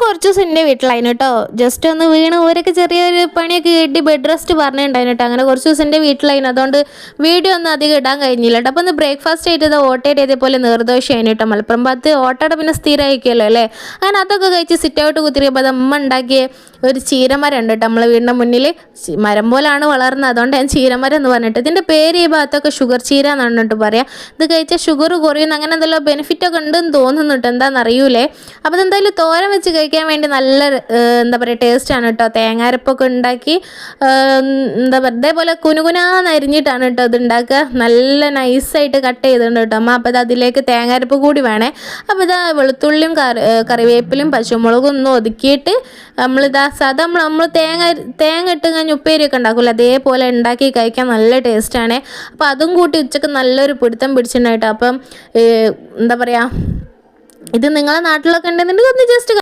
കുറച്ച് ദിവസം എൻ്റെ വീട്ടിലായിരുന്നു കേട്ടോ. ജസ്റ്റ് ഒന്ന് വീണ് ഓരൊക്കെ ചെറിയൊരു പണിയൊക്കെ കിട്ടി ബെഡ് റെസ്റ്റ് പറഞ്ഞിട്ടുണ്ടായിരുന്നു കേട്ടോ. അങ്ങനെ കുറച്ച് ദിവസം എൻ്റെ വീട്ടിലായിരുന്നു. അതുകൊണ്ട് വീഡിയോ ഒന്നും അധികം ഇടാൻ കഴിഞ്ഞില്ല കേട്ടോ. അപ്പോൾ ഒന്ന് ബ്രേക്ക്ഫാസ്റ്റ് ആയിട്ട് ഓട്ടയുടെ ഇതേപോലെ നീർദോശയാണ് കേട്ടോ. മലപ്പുറം ഭാഗത്ത് ഓട്ടയുടെ പിന്നെ സ്ഥിരമായിരിക്കുമല്ലോ അല്ലേ. അങ്ങനെ അതൊക്കെ കഴിച്ച് സിറ്റ് ഔട്ട് കുത്തിരിക്കുമ്പോൾ അത് അമ്മ ഉണ്ടാക്കിയ ഒരു ചീരമരം ഉണ്ട് കേട്ടോ നമ്മളെ വീടിൻ്റെ മുന്നിൽ. മരം പോലാണ് വളർന്നത്, അതുകൊണ്ട് ഞാൻ ചീരമരം എന്ന് പറഞ്ഞിട്ട്. ഇതിൻ്റെ പേര് ഈ ഭാഗത്തൊക്കെ ഷുഗർ ചീര എന്നാണ് കേട്ടോ പറയാം. ഇത് കഴിച്ചാൽ ഷുഗർ കുറയുന്ന അങ്ങനെ എന്തെല്ലാം ബെനിഫിറ്റൊക്കെ ഉണ്ടെന്ന് തോന്നുന്നു കേട്ടോ, എന്താണെന്ന് അറിയൂലേ. അപ്പോൾ ഇതെന്തായാലും തോരൻ വെച്ച് കഴിക്കാൻ വേണ്ടി നല്ല എന്താ പറയുക ടേസ്റ്റാണ് കേട്ടോ. തേങ്ങാരപ്പൊക്കെ ഉണ്ടാക്കി എന്താ പറയുക ഇതേപോലെ കുനുകുനാന്ന് അരിഞ്ഞിട്ടാണ് കേട്ടോ ഇത് ഉണ്ടാക്കുക. നല്ല നൈസായിട്ട് കട്ട് ചെയ്തിട്ടുണ്ട് കേട്ടോ അമ്മ. അപ്പോൾ ഇത് അതിലേക്ക് തേങ്ങാരപ്പ് കൂടി വേണേ. അപ്പോൾ ഇതാ വെളുത്തുള്ളിയും കറിവേപ്പിലും പച്ചമുളകും ഒന്ന് ഒതുക്കിയിട്ട് നമ്മളിതാ സാധാ നമ്മൾ തേങ്ങ ഇട്ട് കഴിഞ്ഞ് ഉപ്പേരിയൊക്കെ ഉണ്ടാക്കില്ല, അതേപോലെ ഉണ്ടാക്കി കഴിക്കാൻ നല്ല ടേസ്റ്റാണ്. അപ്പോൾ അതും കൂട്ടി ഉച്ചക്ക് നല്ലൊരു പിടുത്തം പിടിച്ചിട്ടുണ്ടായിട്ടോ. അപ്പം എന്താ പറയുക, ഇത് നിങ്ങളെ നാട്ടിലൊക്കെ ഉണ്ടെന്നുണ്ടെങ്കിൽ ഒന്ന് ജസ്റ്റ്